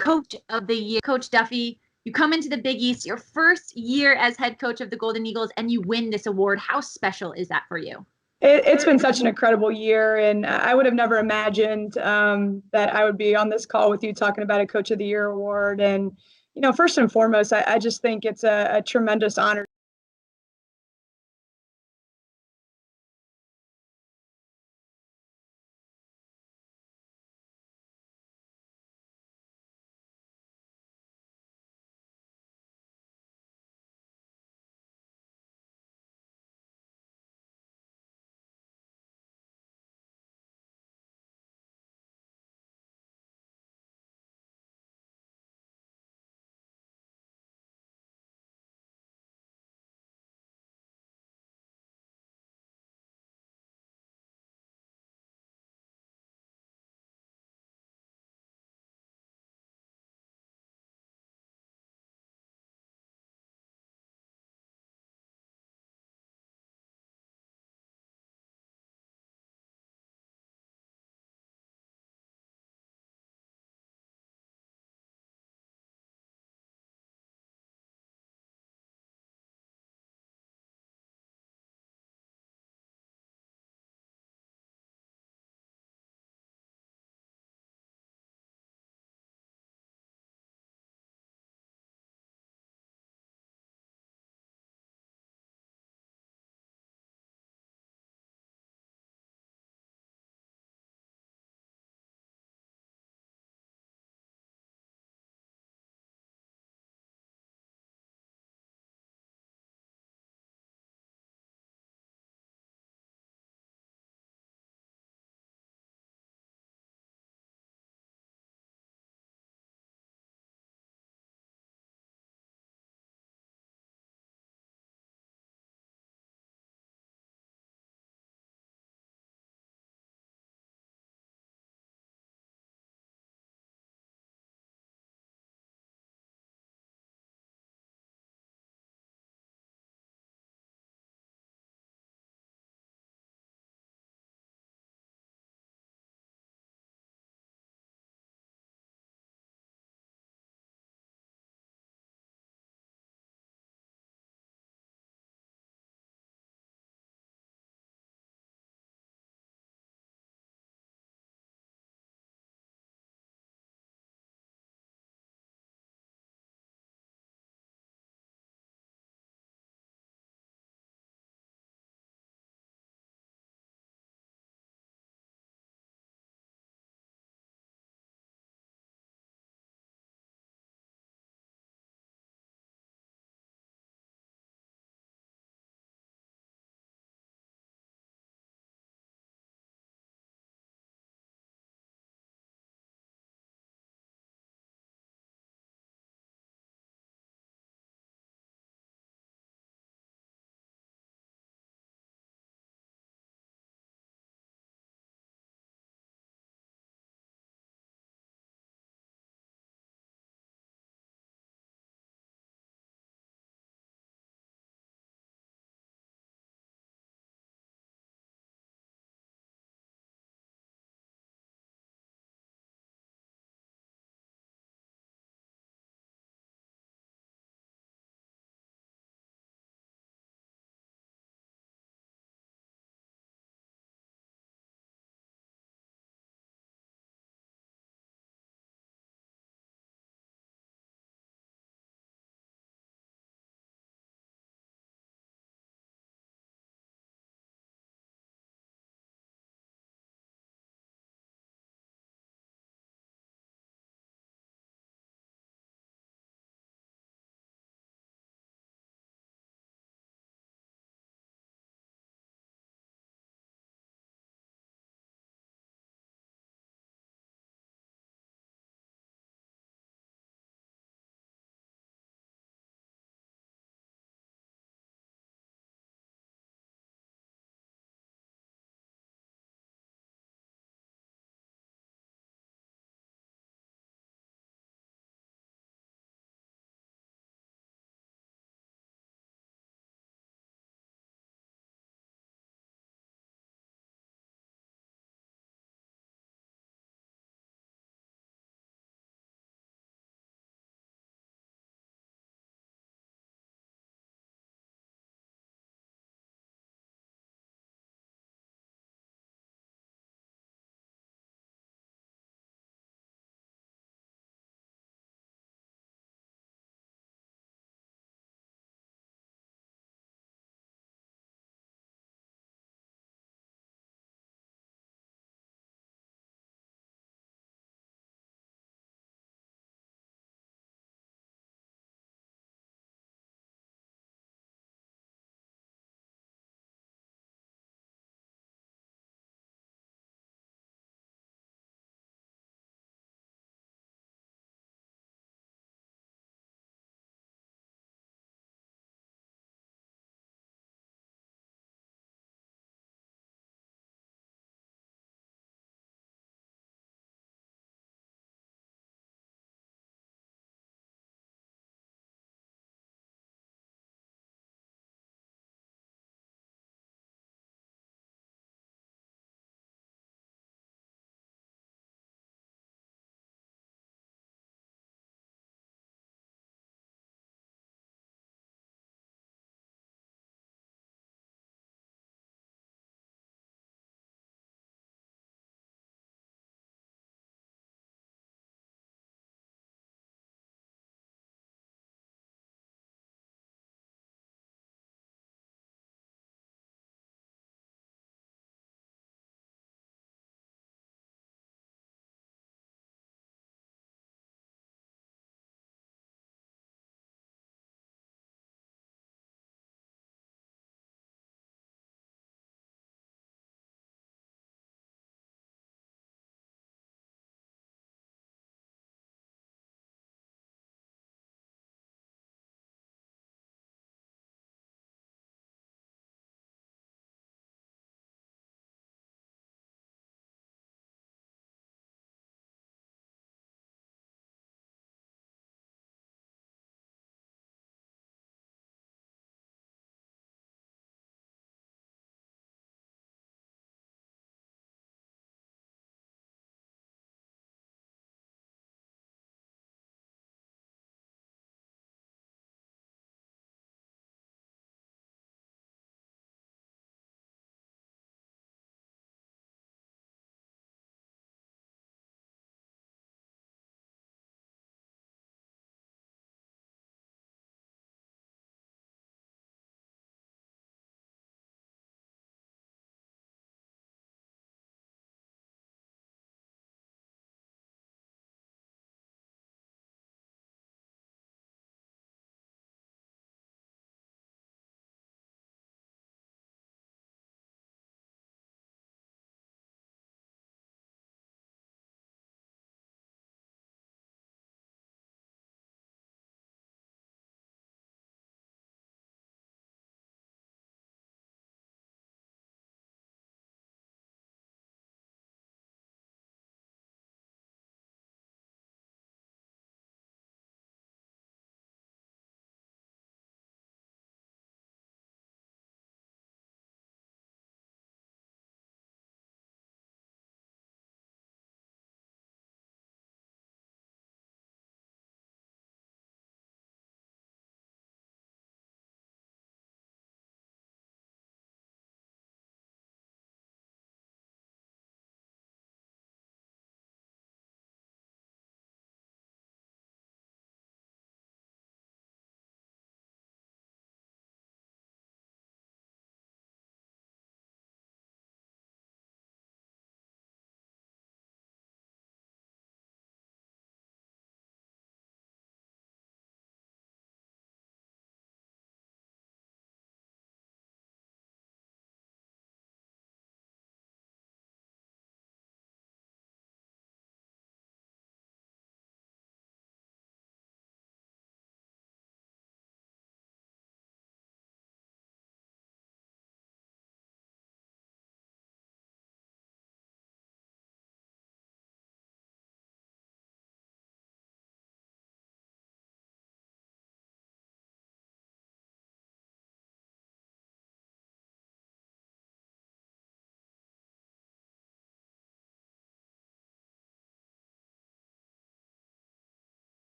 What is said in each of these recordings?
Coach of the Year. Coach Duffy, you come into the Big East, your first year as head coach of the Golden Eagles, and you win this award. How special is that for you? It's been such an incredible year, and I would have never imagined that I would be on this call with you talking about a Coach of the Year award. And, first and foremost, I just think it's a tremendous honor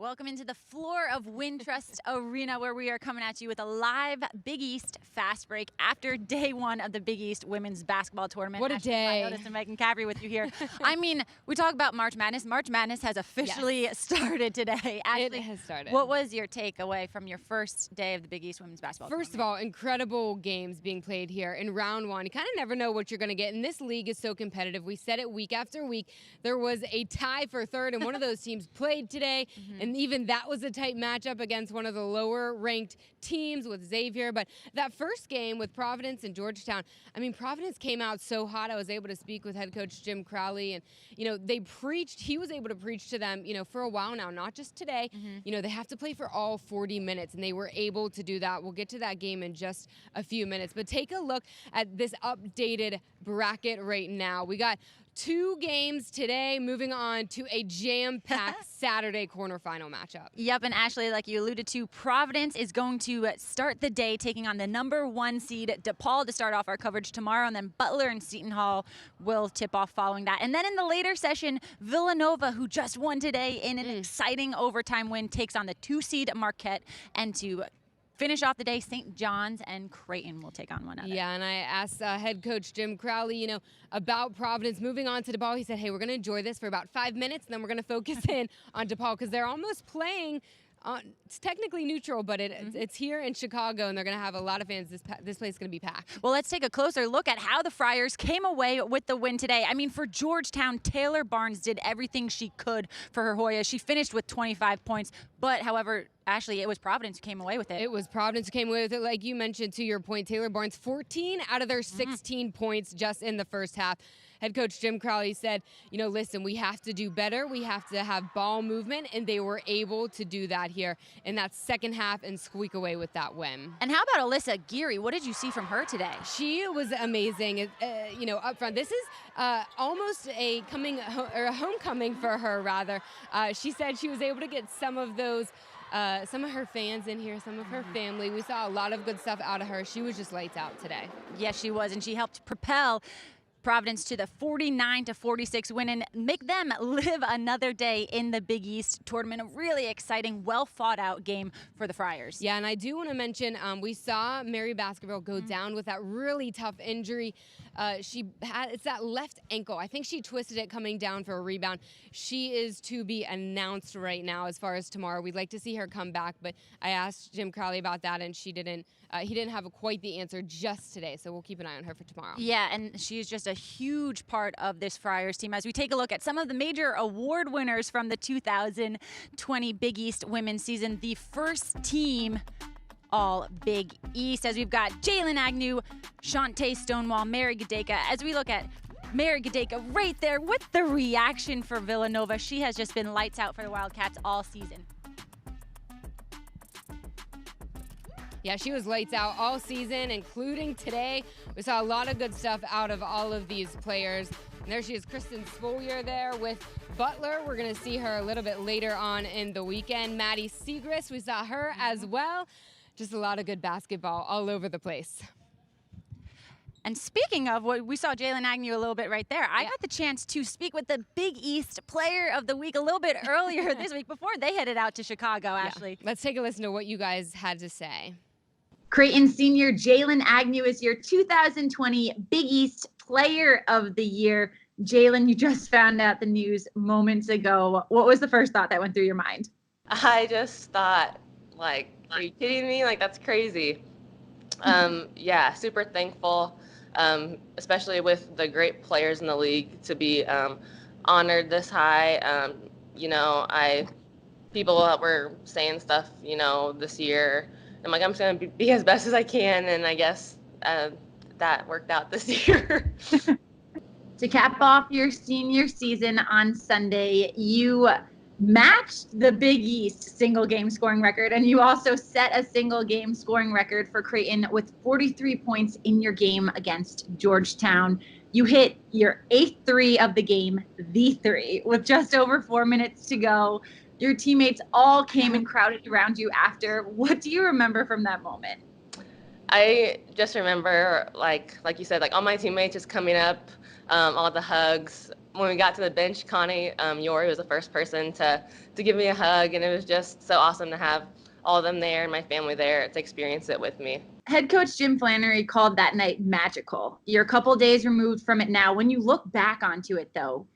Welcome into the floor of Wintrust Arena, where we are coming at you with a live Big East fast break after day one of the Big East women's basketball tournament. What a day. Otis and Megan Caffrey with you here. I mean, we talk about March Madness. March Madness has officially started today. Ashley, it has started. What was your takeaway from your first day of the Big East women's basketball First tournament? of all, incredible games being played here in round one. You kind of never know what you're going to get, and this league is so competitive. We said it week after week. There was a tie for third, and one of those teams played today, and even that was a tight matchup against one of the lower-ranked teams with Xavier. But that first game with Providence and Georgetown, I mean, Providence came out so hot. I was able to speak with head coach Jim Crowley, and, you know, he was able to preach to them, you know, for a while now, not just today. You know, they have to play for all 40 minutes, and they were able to do that. We'll get to that game in just a few minutes. But take a look at this updated bracket right now. We got 2 games today, moving on to a jam-packed Saturday quarterfinal matchup. Yep, and Ashley, like you alluded to, Providence is going to start the day taking on the #1 seed Depaul to start off our coverage tomorrow, and then Butler and Seton Hall will tip off following that. And then in the later session, Villanova, who just won today in an exciting overtime win, takes on the 2 seed Marquette, and to finish off the day, St. John's and Creighton will take on one another. Yeah, and I asked head coach Jim Crowley, you know, about Providence moving on to Depaul. He said, hey, we're going to enjoy this for about 5 minutes, and then we're going to focus in on Depaul because they're almost playing. It's technically neutral, but it's here in Chicago, and they're going to have a lot of fans. This place is going to be packed. Well, let's take a closer look at how the Friars came away with the win today. I mean, for Georgetown, Taylor Barnes did everything she could for her Hoyas. She finished with 25 points, but however, Ashley, it was Providence who came away with it. It was Providence who came away with it. Like you mentioned, to your point, Taylor Barnes, 14 out of their 16 points just in the first half. Head coach Jim Crowley said, you know, listen, we have to do better. We have to have ball movement, and they were able to do that here in that second half and squeak away with that win. And how about Alissa Geary? What did you see from her today? She was amazing, you know, up front. This is almost a homecoming for her, rather. She said she was able to get some of those some of her fans in here, some of her family. We saw a lot of good stuff out of her. She was just lights out today. Yes, she was, and she helped propel Providence to the 49-46 win and make them live another day in the Big East tournament. A really exciting, well-thought-out game for the Friars. Yeah, and I do want to mention we saw Mary Baskerville go down with that really tough injury. It's that left ankle. I think she twisted it coming down for a rebound. She is to be announced right now as far as tomorrow. We'd like to see her come back, but I asked Jim Crowley about that, and he didn't have quite the answer just today, so we'll keep an eye on her for tomorrow. Yeah, and she's just a huge part of this Friars team. As we take a look at some of the major award winners from the 2020 Big East women's season, the first team all Big East, as we've got Jalen Agnew, Shantae Stonewall, Mary Gadeka. As we look at Mary Gadeka right there with the reaction for Villanova, she has just been lights out for the Wildcats all season. Yeah, she was lights out all season, including today. We saw a lot of good stuff out of all of these players. And there she is, Kristen Spolier there with Butler. We're going to see her a little bit later on in the weekend. Maddie Siegrist, we saw her as well. Just a lot of good basketball all over the place. And speaking of what we saw Jalen Agnew a little bit right there, I got the chance to speak with the Big East Player of the Week a little bit earlier this week before they headed out to Chicago, Ashley. Let's take a listen to what you guys had to say. Creighton senior Jalen Agnew is your 2020 Big East Player of the Year. Jalen, you just found out the news moments ago. What was the first thought that went through your mind? I just thought, like, are you kidding me? Like, that's crazy. Yeah, super thankful, especially with the great players in the league to be honored this high. You know, people that were saying stuff, you know, this year, I'm like, I'm just going to be as best as I can, and I guess that worked out this year. To cap off your senior season on Sunday, you matched the Big East single game scoring record, and you also set a single game scoring record for Creighton with 43 points in your game against Georgetown. You hit your 8th three of the game, the three, with just over 4 minutes to go. Your teammates all came and crowded around you after. What do you remember from that moment? I just remember, like you said, like all my teammates just coming up, all the hugs. when we got to the bench, Connie Yori was the first person to give me a hug, and it was just so awesome to have all of them there and my family there to experience it with me. Head coach Jim Flannery called that night magical. You're a couple days removed from it now. When you look back onto it, though,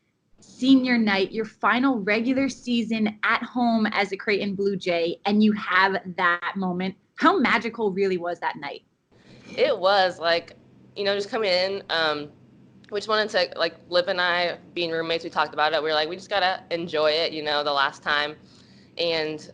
senior night, your final regular season at home as a Creighton Blue Jay, and you have that moment, how magical really was that night? It was like, just coming in, we just wanted to, like, Liv and I, being roommates, we talked about it. We were like, we just got to enjoy it, the last time. And,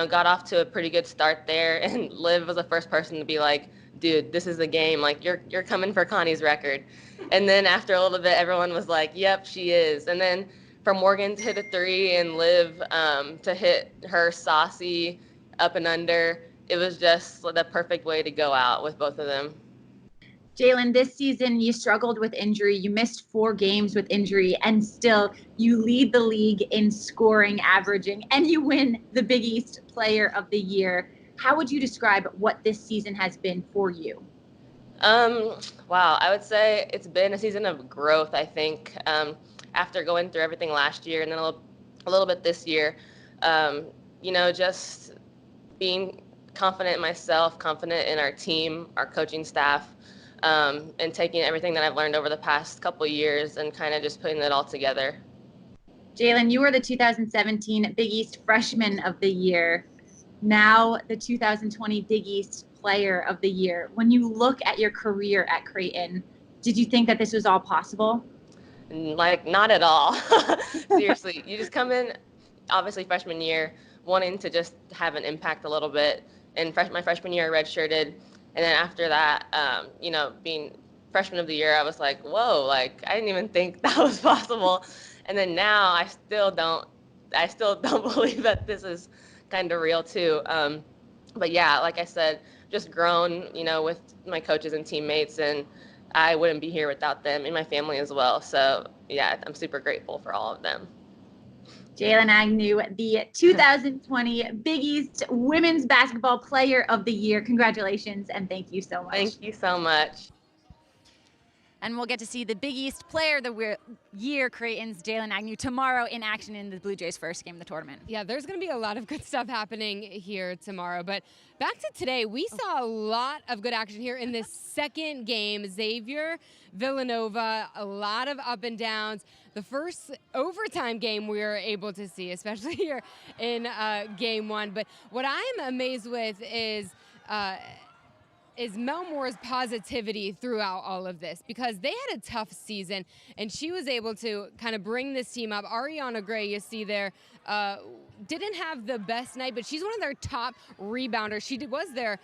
got off to a pretty good start there. And Liv was the first person to be like, dude, this is the game. Like, you're coming for Connie's record. And then after a little bit, everyone was like, yep, she is. And then for Morgan to hit a three and Liv to hit her saucy up and under, it was just the perfect way to go out with both of them. Jalen, this season you struggled with injury. You missed 4 games with injury, and still you lead the league in scoring, averaging, and you win the Big East Player of the Year. How would you describe what this season has been for you? Wow, I would say it's been a season of growth, I think, after going through everything last year and then a little bit this year. Just being confident in myself, confident in our team, our coaching staff, and taking everything that I've learned over the past couple of years and kind of just putting it all together. Jalen, you were the 2017 Big East Freshman of the Year, now the 2020 Big East Player of the Year. When you look at your career at Creighton, did you think that this was all possible? Like, not at all. Seriously, you just come in, obviously freshman year, wanting to just have an impact a little bit. And my freshman year, I redshirted. And then after that, being freshman of the year, I was like, whoa, like, I didn't even think that was possible. And then now I still don't believe that this is kind of real too. But yeah, like I said, just grown, with my coaches and teammates, and I wouldn't be here without them and my family as well. So yeah, I'm super grateful for all of them. Jalen Agnew, the 2020 Big East Women's Basketball Player of the Year. Congratulations, and thank you so much. Thank you so much. And we'll get to see the Big East Player of the Year, Creighton's Jalen Agnew, tomorrow in action in the Blue Jays' first game of the tournament. Yeah, there's going to be a lot of good stuff happening here tomorrow. But back to today, we saw a lot of good action here in this second game. Xavier Villanova, a lot of up and downs. The first overtime game we were able to see, especially here in game 1. But what I'm amazed with is Mel Moore's positivity throughout all of this, because they had a tough season and she was able to kind of bring this team up. Ariana Gray, you see there, didn't have the best night, but she's one of their top rebounders. She was their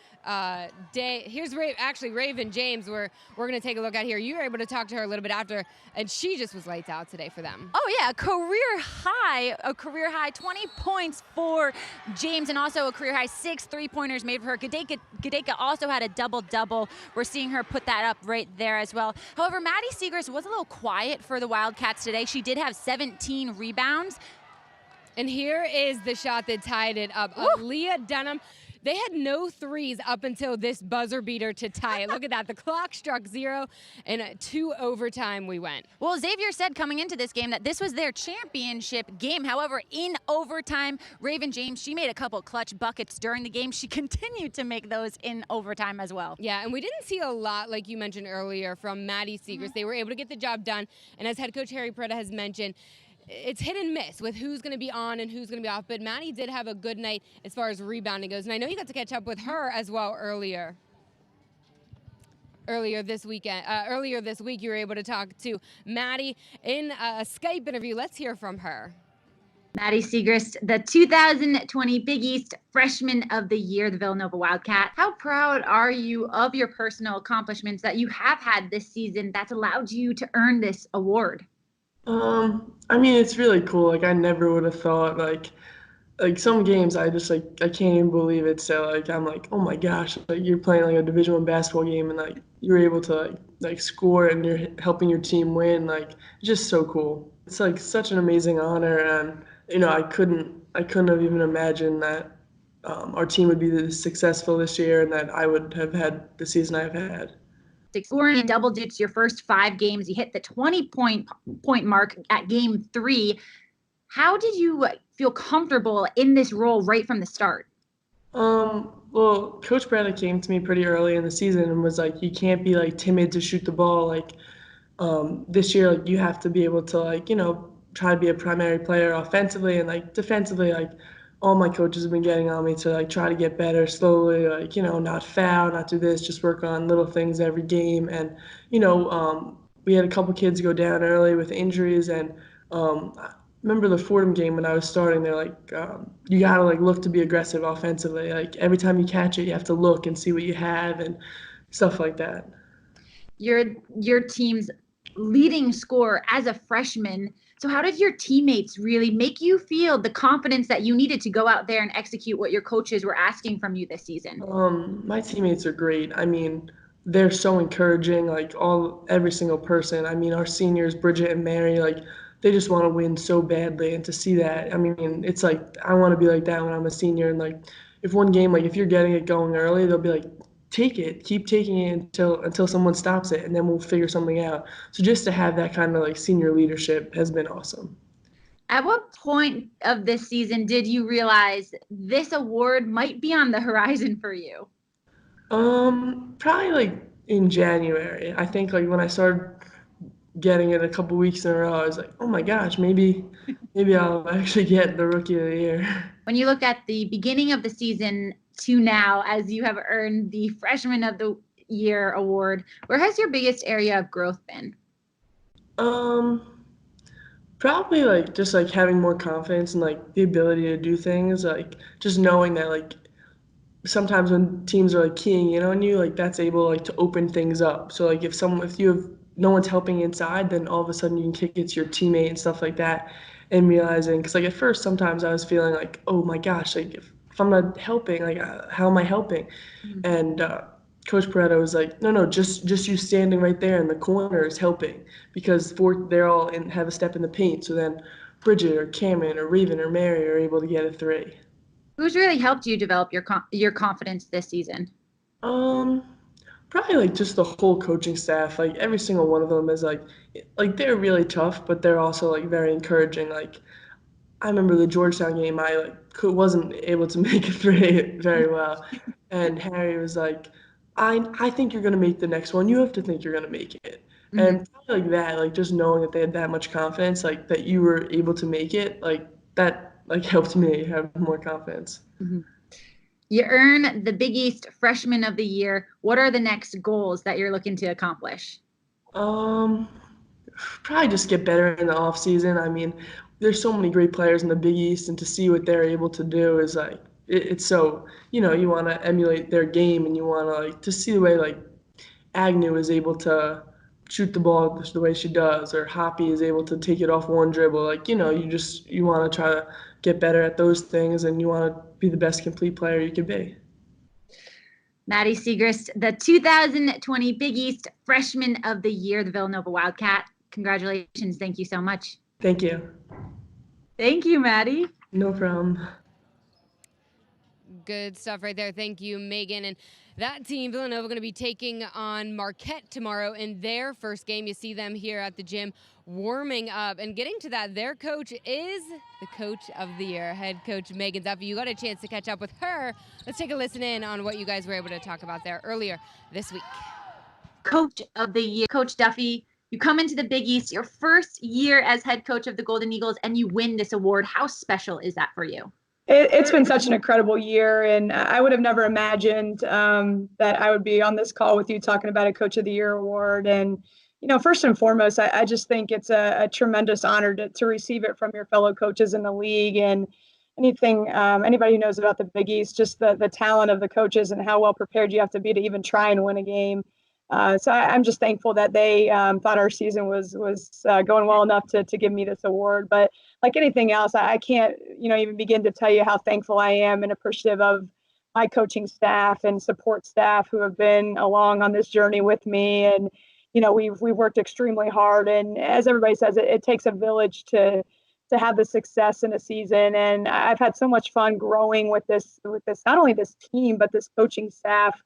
day. Here's Raven James, we're going to take a look at here. You were able to talk to her a little bit after, and she just was lights out today for them. Oh yeah, a career high 20 points for James, and also a career high 6 3-pointers made for her. Gadeka also had a double-double. We're seeing her put that up right there as well. However, Maddie Siegrist was a little quiet for the Wildcats today. She did have 17 rebounds. And here is the shot that tied it up. Leah Dunham, they had no threes up until this buzzer beater to tie it. Look at that. The clock struck 0, and to overtime we went. Well, Xavier said coming into this game that this was their championship game. However, in overtime, Raven James, she made a couple clutch buckets during the game. She continued to make those in overtime as well. Yeah, and we didn't see a lot, like you mentioned earlier, from Maddie Siegrist. They were able to get the job done. And as head coach Harry Preda has mentioned, it's hit and miss with who's going to be on and who's going to be off. But Maddie did have a good night as far as rebounding goes. And I know you got to catch up with her as well earlier this week, you were able to talk to Maddie in a Skype interview. Let's hear from her. Maddie Siegrist, the 2020 Big East Freshman of the Year, the Villanova Wildcat. How proud are you of your personal accomplishments that you have had this season that's allowed you to earn this award? I mean, it's really cool. Like, I never would have thought, like some games I just, I can't even believe it. So, I'm like, oh my gosh, you're playing, a Division I basketball game and, you're able to, score and you're helping your team win. It's just so cool. It's, such an amazing honor. And, I couldn't have even imagined that our team would be this successful this year and that I would have had the season I've had. scoring in double digits your first 5 games. You hit the 20-point mark at game 3. How did you feel comfortable in this role right from the start? Well, Coach Braddock came to me pretty early in the season and was like, you can't be like timid to shoot the ball. Like, this year, like you have to be able to like, try to be a primary player offensively and like defensively. Like all my coaches have been getting on me to like try to get better slowly, like, not foul, not do this, just work on little things every game. And, we had a couple kids go down early with injuries, and I remember the Fordham game when I was starting, they're like, you gotta like look to be aggressive offensively. Like every time you catch it, you have to look and see what you have and stuff like that. Your team's leading scorer as a freshman. So how did your teammates really make you feel the confidence that you needed to go out there and execute what your coaches were asking from you this season? My teammates are great. I mean, they're so encouraging, like every single person. I mean, our seniors, Bridget and Mary, like they just want to win so badly, and to see that, I mean, it's like I want to be like that when I'm a senior. And like if one game, like if you're getting it going early, they'll be like, take it, keep taking it until someone stops it, and then we'll figure something out. So just to have that kind of like senior leadership has been awesome. At what point of this season did you realize this award might be on the horizon for you? Probably like in January. I think like when I started getting it a couple weeks in a row, I was like, oh my gosh, maybe I'll actually get the Rookie of the Year. When you look at the beginning of the season to now, as you have earned the Freshman of the Year award, where has your biggest area of growth been? Probably like just like having more confidence and like the ability to do things, like just knowing that like sometimes when teams are like keying in on you, like that's able like to open things up. So like if you have no one's helping inside, then all of a sudden you can kick it to your teammate and stuff like that, and realizing, because like at first sometimes I was feeling like, oh my gosh, like if I'm not helping, like how am I helping? Mm-hmm. And Coach Pareto was like, no, just you standing right there in the corner is helping, because they're all have a step in the paint. So then Bridget or Cameron or Raven or Mary are able to get a 3. Who's really helped you develop your confidence this season? Probably like just the whole coaching staff. Like every single one of them is like they're really tough, but they're also like very encouraging. Like I remember the Georgetown game, I like wasn't able to make it very very well, and Harry was like, I think you're gonna make the next one. You have to think you're gonna make it. Mm-hmm. And probably like that, like just knowing that they had that much confidence, like that you were able to make it, like that like helped me have more confidence. Mm-hmm. You earn the Big East Freshman of the Year. What are the next goals that you're looking to accomplish? Probably just get better in the off season. I mean, there's so many great players in the Big East, and to see what they're able to do is like it's so you want to emulate their game, and you want to like to see the way like Agnew is able to shoot the ball the way she does, or Hoppy is able to take it off one dribble. Like you want to try to get better at those things, and you want to be the best complete player you can be. Maddie Siegrist, the 2020 Big East Freshman of the Year, the Villanova Wildcat. Congratulations. Thank you so much. Thank you. Thank you, Maddie. No problem. Good stuff right there. Thank you, Megan. And that team, Villanova, going to be taking on Marquette tomorrow in their first game. You see them here at the gym warming up. And getting to that, their coach is the Coach of the Year, head coach Megan Duffy. You got a chance to catch up with her. Let's take a listen in on what you guys were able to talk about there earlier this week. Coach of the Year, Coach Duffy. You come into the Big East, your first year as head coach of the Golden Eagles, and you win this award. How special is that for you? It's been such an incredible year, and I would have never imagined that I would be on this call with you talking about a Coach of the Year award. And, first and foremost, I just think it's a tremendous honor to receive it from your fellow coaches in the league. And anybody who knows about the Big East, just the talent of the coaches and how well prepared you have to be to even try and win a game. So I'm just thankful that they thought our season was going well enough to give me this award. But like anything else, I can't, even begin to tell you how thankful I am and appreciative of my coaching staff and support staff who have been along on this journey with me. And, we've worked extremely hard. And as everybody says, it takes a village to have the success in a season. And I've had so much fun growing with this, not only this team, but this coaching staff.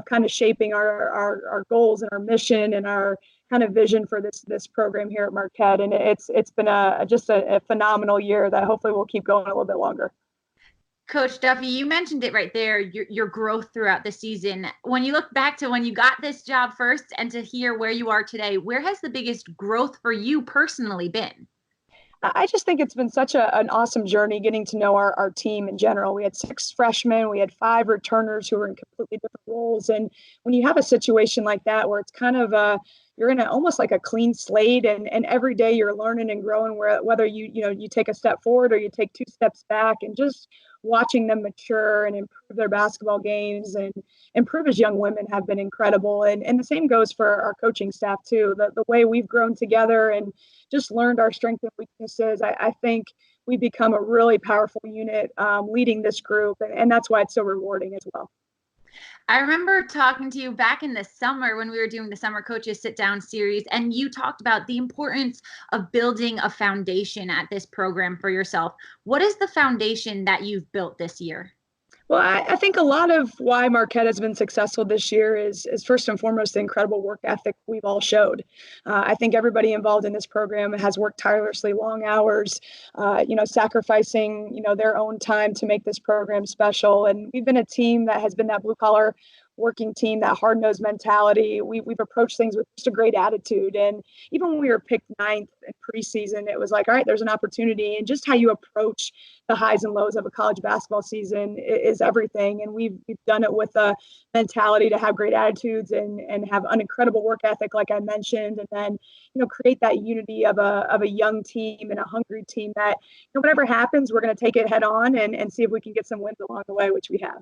kind of shaping our goals and our mission and our kind of vision for this program here at Marquette. And it's been just a phenomenal year that hopefully will keep going a little bit longer. Coach Duffy, you mentioned it right there, your growth throughout the season. When you look back to when you got this job first and to hear where you are today, where has the biggest growth for you personally been? I just think it's been such an awesome journey getting to know our team in general. We had 6 freshmen, we had 5 returners who were in completely different roles. And when you have a situation like that where it's kind of you're in almost like a clean slate, and every day you're learning and growing, whether you take a step forward or you take 2 steps back, and just watching them mature and improve their basketball games and improve as young women have been incredible. And the same goes for our coaching staff too. The way we've grown together and just learned our strengths and weaknesses, I think we become a really powerful unit leading this group, and that's why it's so rewarding as well. I remember talking to you back in the summer when we were doing the Summer Coaches Sit Down series, and you talked about the importance of building a foundation at this program for yourself. What is the foundation that you've built this year? Well, I think a lot of why Marquette has been successful this year is first and foremost the incredible work ethic we've all showed. I think everybody involved in this program has worked tirelessly, long hours, sacrificing, their own time to make this program special. And we've been a team that has been that blue collar working team, that hard-nosed mentality. We've approached things with just a great attitude. And even when we were picked 9th in preseason, it was like, all right, there's an opportunity. And just how you approach the highs and lows of a college basketball season is everything. And we've done it with a mentality to have great attitudes and have an incredible work ethic, like I mentioned, and then, create that unity of a young team and a hungry team that, whatever happens, we're going to take it head on and see if we can get some wins along the way, which we have.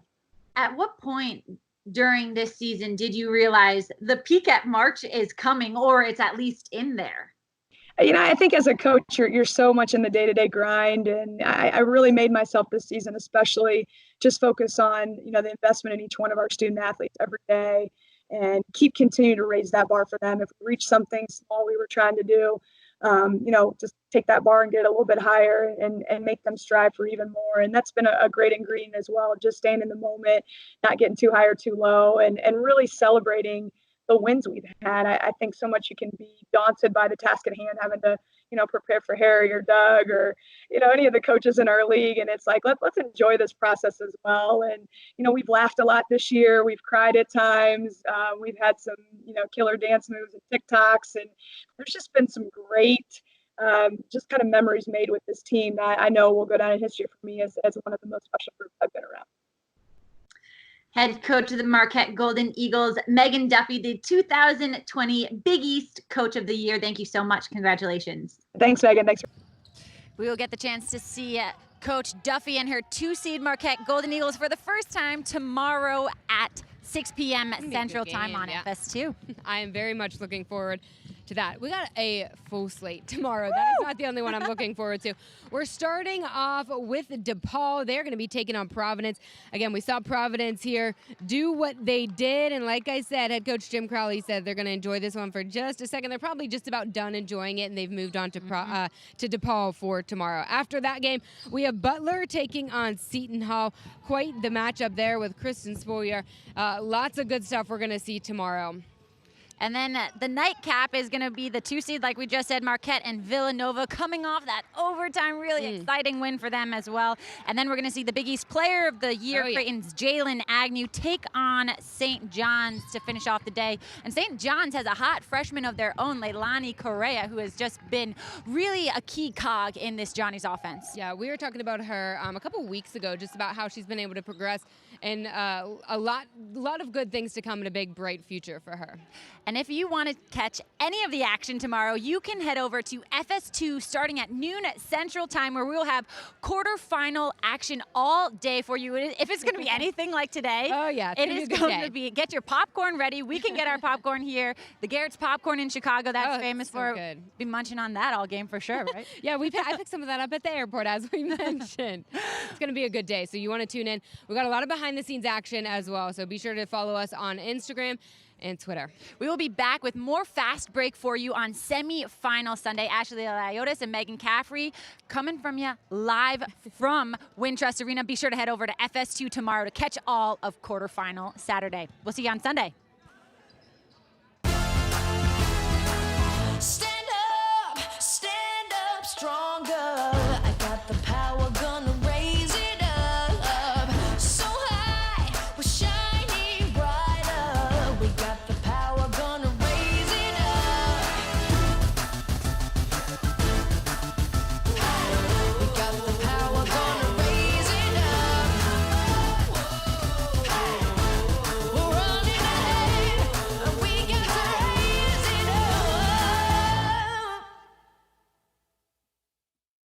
At what point during this season did you realize the peak at March is coming, or it's at least in there? I think as a coach, you're so much in the day-to-day grind, and I really made myself this season, especially just focus on, the investment in each one of our student athletes every day, and continuing to raise that bar for them. If we reach something small we were trying to do, just take that bar and get it a little bit higher and make them strive for even more. And that's been a great ingredient as well, just staying in the moment, not getting too high or too low, and really celebrating the wins we've had. I think so much you can be daunted by the task at hand, having to, prepare for Harry or Doug or, any of the coaches in our league. And it's like, let's enjoy this process as well. And, we've laughed a lot this year. We've cried at times. We've had some, killer dance moves and TikToks. And there's just been some great, just kind of memories made with this team that I know will go down in history for me as one of the most special groups I've been around. Head coach of the Marquette Golden Eagles, Megan Duffy, the 2020 Big East Coach of the Year. Thank you so much. Congratulations. Thanks, Megan. Thanks. We will get the chance to see Coach Duffy and her 2-seed Marquette Golden Eagles for the first time tomorrow at 6 p.m. Central Time on FS2. I am very much looking forward to that. We got a full slate tomorrow. That is not the only one I'm looking forward to. We're starting off with Depaul. They're going to be taking on Providence. Again, we saw Providence here do what they did, and like I said, head coach Jim Crowley said they're going to enjoy this one for just a second. They're probably just about done enjoying it, and they've moved on to Depaul for tomorrow. After that game, we have Butler taking on Seton Hall. Quite the matchup there with Kristen Spoyer. Lots of good stuff we're going to see tomorrow. And then the nightcap is going to be the 2-seed, like we just said, Marquette and Villanova, coming off that overtime, really exciting win for them as well. And then we're going to see the Big East Player of the Year, Creighton's Jalen Agnew, take on St. John's to finish off the day. And St. John's has a hot freshman of their own, Leilani Correa, who has just been really a key cog in this Johnny's offense. Yeah, we were talking about her a couple weeks ago, just about how she's been able to progress, and a lot of good things to come in a big, bright future for her. And if you want to catch any of the action tomorrow, you can head over to FS2 starting at noon Central Time, where we will have quarterfinal action all day for you. If it's going to be anything like today, it is going to be. Get your popcorn ready. We can get our popcorn here. The Garrett's Popcorn in Chicago, that's famous for. Good. Be munching on that all game for sure, right? Yeah, I picked some of that up at the airport, as we mentioned. It's going to be a good day, so you want to tune in. We've got a lot of behind-the-scenes action as well, so be sure to follow us on Instagram and Twitter. We will be back with more Fast Break for you on semi-final Sunday. Ashley Liotis and Megan Caffrey coming from you live from Wintrust Arena. Be sure to head over to FS2 tomorrow to catch all of quarterfinal Saturday. We'll see you on Sunday.